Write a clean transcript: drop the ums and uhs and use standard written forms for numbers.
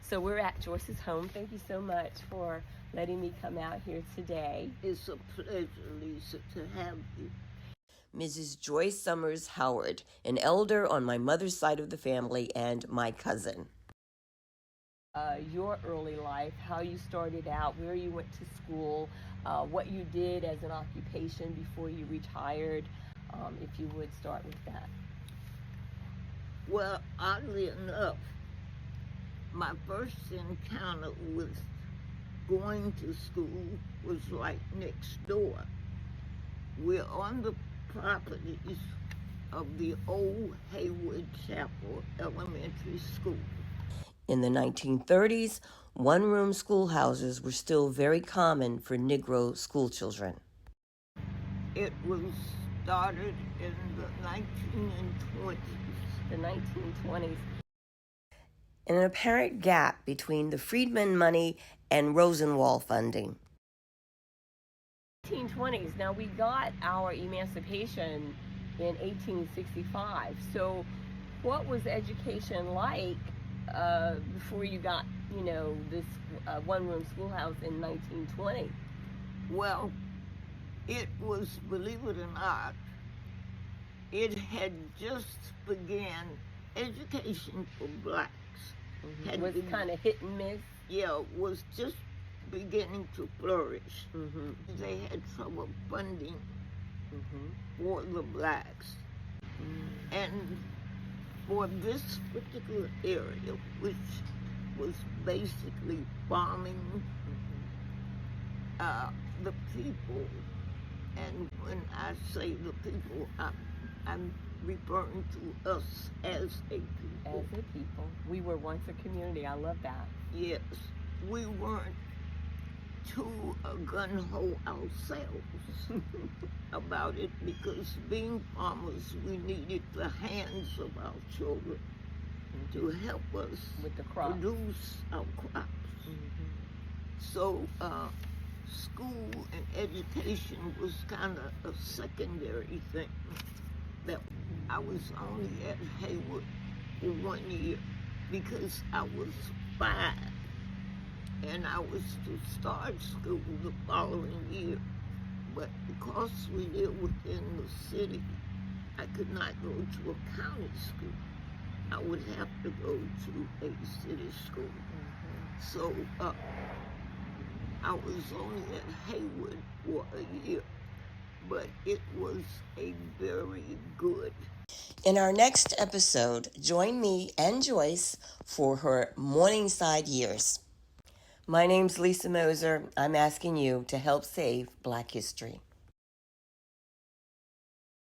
So we're at Joyce's home. Thank you so much for letting me come out here today. It's a pleasure, Lisa, to have you. Mrs. Joyce Summers Howard, an elder on my mother's side of the family and my cousin. Your early life, how you started out, where you went to school, what you did as an occupation before you retired, if you would start with that. Well, oddly enough, my first encounter with going to school was right next door. We're on the properties of the old Haywood Chapel Elementary School. In the 1930s, one-room schoolhouses were still very common for Negro schoolchildren. It was started in the 1920s. The 1920s. And an apparent gap between the Freedmen money and Rosenwald funding. 1820s. Now, we got our emancipation in 1865. So what was education like before you got, this one-room schoolhouse in 1920? Well, it was, believe it or not, it had just began education for blacks. Mm-hmm. It was kind of hit and miss. Yeah, was just beginning to flourish. Mm-hmm. They had trouble funding Mm-hmm. for the blacks. Mm-hmm. And for this particular area, which was basically farming, the people, and when I say the people, I'm referring to us as a people. As a people. We were once a community. I love that. Yes. We weren't too gun-ho ourselves about it, because being farmers, we needed the hands of our children to help us with the crops. Produce our crops. Mm-hmm. So school and education was kind of a secondary thing. That I was only at Haywood for 1 year because I was 5 and I was to start school the following year. But because we live within the city, I could not go to a county school. I would have to go to a city school. Mm-hmm. So I was only at Haywood for a year, but it was a very good. In our next episode, join me and Joyce for her Morningside years. My name's Lisa Moser. I'm asking you to help save Black history.